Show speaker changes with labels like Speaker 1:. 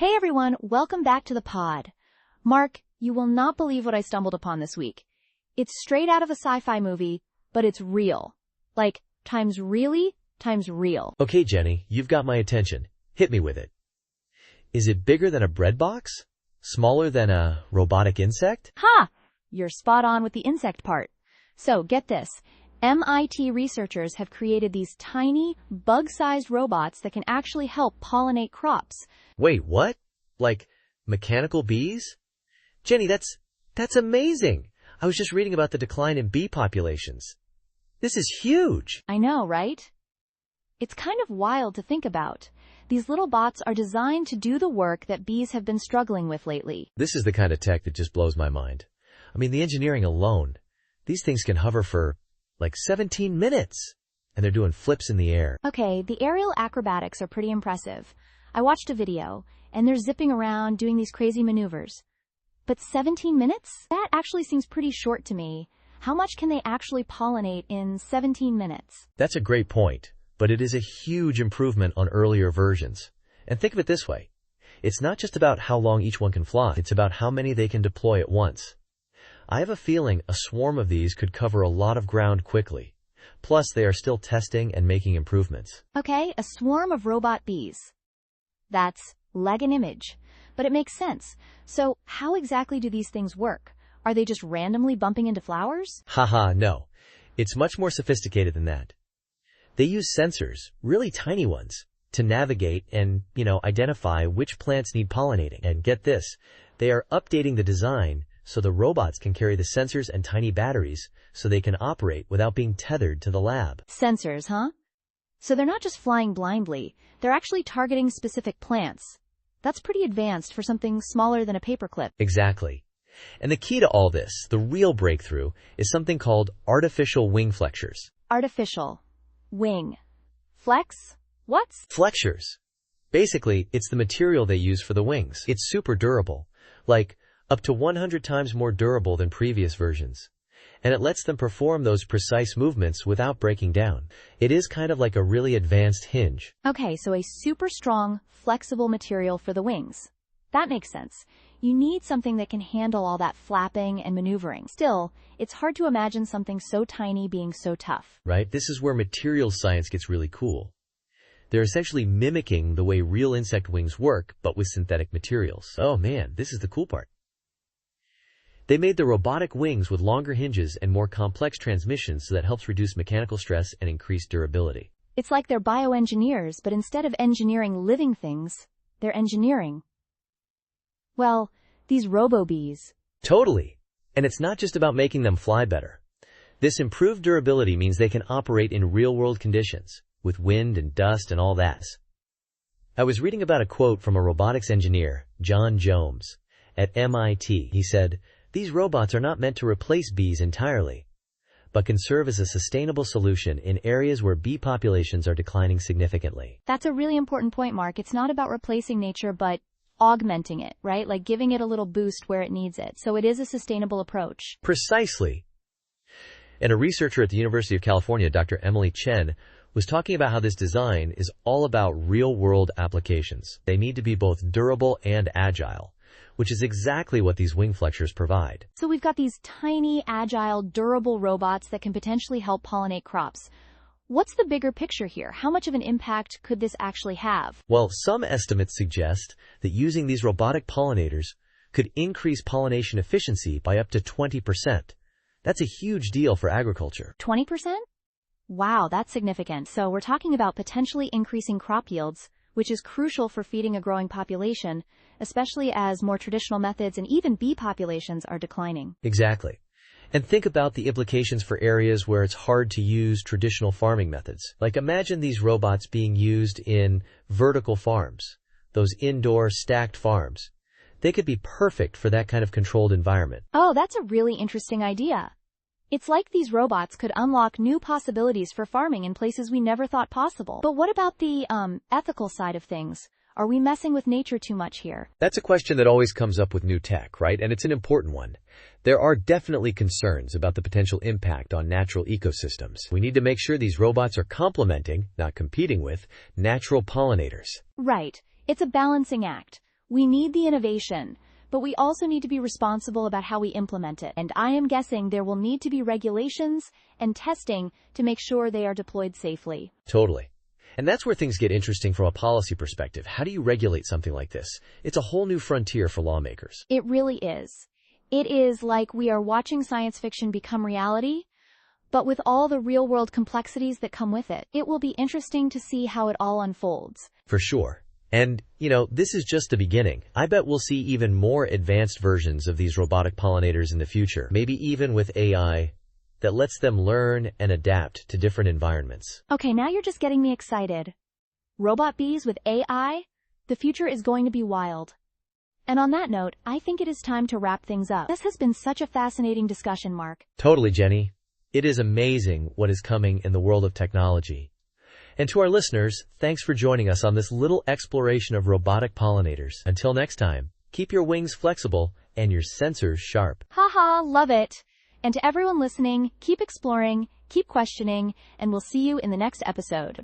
Speaker 1: Hey everyone, welcome back to the pod. Mark, you will not believe what I stumbled upon this week. It's straight out of a sci-fi movie, but it's real. Like, times really, times real.
Speaker 2: Okay, Jenny, you've got my attention. Hit me with it. Is it bigger than a bread box? Smaller than a robotic insect?
Speaker 1: Ha! You're spot on with the insect part. So, get this. MIT researchers have created these tiny, bug-sized robots that can actually help pollinate crops.
Speaker 2: Wait, what? Like mechanical bees? Jenny, that's amazing. I was just reading about the decline in bee populations. This is huge.
Speaker 1: I know, right? It's kind of wild to think about. These little bots are designed to do the work that bees have been struggling with lately.
Speaker 2: This is the kind of tech that just blows my mind. I mean, the engineering alone. These things can hover for like 17 minutes, and they're doing flips in the air.
Speaker 1: Okay, the aerial acrobatics are pretty impressive. I watched a video, and they're zipping around doing these crazy maneuvers. But 17 minutes? That actually seems pretty short to me. How much can they actually pollinate in 17 minutes?
Speaker 2: That's a great point, but it is a huge improvement on earlier versions. And think of it this way. It's not just about how long each one can fly, it's about how many they can deploy at once. I have a feeling a swarm of these could cover a lot of ground quickly. Plus, they are still testing and making improvements.
Speaker 1: Okay, a swarm of robot bees. That's like an image. But it makes sense. So, how exactly do these things work? Are they just randomly bumping into flowers?
Speaker 2: Haha, no. It's much more sophisticated than that. They use sensors, really tiny ones, to navigate and, identify which plants need pollinating. And get this, they are updating the design so the robots can carry the sensors and tiny batteries so they can operate without being tethered to the lab.
Speaker 1: Sensors, huh? So they're not just flying blindly, they're actually targeting specific plants. That's pretty advanced for something smaller than a paperclip.
Speaker 2: Exactly. And the key to all this, the real breakthrough, is something called artificial wing flexures.
Speaker 1: Artificial. Wing. Flex? What's?
Speaker 2: Flexures. Basically, it's the material they use for the wings. It's super durable, like up to 100 times more durable than previous versions. And it lets them perform those precise movements without breaking down. It is kind of like a really advanced hinge.
Speaker 1: Okay, so a super strong, flexible material for the wings. That makes sense. You need something that can handle all that flapping and maneuvering. Still, it's hard to imagine something so tiny being so tough.
Speaker 2: Right? This is where materials science gets really cool. They're essentially mimicking the way real insect wings work, but with synthetic materials. Oh man, this is the cool part. They made the robotic wings with longer hinges and more complex transmissions so that helps reduce mechanical stress and increase durability.
Speaker 1: It's like they're bioengineers, but instead of engineering living things, they're engineering, well, these Robo-Bees.
Speaker 2: Totally. And it's not just about making them fly better. This improved durability means they can operate in real-world conditions, with wind and dust and all that. I was reading about a quote from a robotics engineer, John Jones, at MIT. He said, "These robots are not meant to replace bees entirely, but can serve as a sustainable solution in areas where bee populations are declining significantly."
Speaker 1: That's a really important point, Mark. It's not about replacing nature, but augmenting it, right? Like giving it a little boost where it needs it. So it is a sustainable approach.
Speaker 2: Precisely. And a researcher at the University of California, Dr. Emily Chen, was talking about how this design is all about real-world applications. They need to be both durable and agile, which is exactly what these wing flexures provide.
Speaker 1: So we've got these tiny, agile, durable robots that can potentially help pollinate crops. What's the bigger picture here? How much of an impact could this actually have?
Speaker 2: Well, some estimates suggest that using these robotic pollinators could increase pollination efficiency by up to 20%. That's a huge deal for agriculture.
Speaker 1: 20%? Wow, that's significant. So we're talking about potentially increasing crop yields, which is crucial for feeding a growing population, especially as more traditional methods and even bee populations are declining.
Speaker 2: Exactly. And think about the implications for areas where it's hard to use traditional farming methods. Like imagine these robots being used in vertical farms, those indoor stacked farms. They could be perfect for that kind of controlled environment.
Speaker 1: Oh, that's a really interesting idea. It's like these robots could unlock new possibilities for farming in places we never thought possible. But what about the ethical side of things? Are we messing with nature too much here?
Speaker 2: That's a question that always comes up with new tech, right? And it's an important one. There are definitely concerns about the potential impact on natural ecosystems. We need to make sure these robots are complementing, not competing with, natural pollinators.
Speaker 1: Right. It's a balancing act. We need the innovation, but we also need to be responsible about how we implement it. And I am guessing there will need to be regulations and testing to make sure they are deployed safely.
Speaker 2: Totally. And that's where things get interesting from a policy perspective. How do you regulate something like this? It's a whole new frontier for lawmakers.
Speaker 1: It really is. It is like we are watching science fiction become reality, but with all the real-world complexities that come with it. It will be interesting to see how it all unfolds.
Speaker 2: For sure. And, this is just the beginning. I bet we'll see even more advanced versions of these robotic pollinators in the future, maybe even with AI that lets them learn and adapt to different environments.
Speaker 1: Okay, now you're just getting me excited. Robot bees with AI? The future is going to be wild. And on that note, I think it is time to wrap things up. This has been such a fascinating discussion, Mark.
Speaker 2: Totally, Jenny. It is amazing what is coming in the world of technology. And to our listeners, thanks for joining us on this little exploration of robotic pollinators. Until next time, keep your wings flexible and your sensors sharp.
Speaker 1: Haha, love it. And to everyone listening, keep exploring, keep questioning, and we'll see you in the next episode.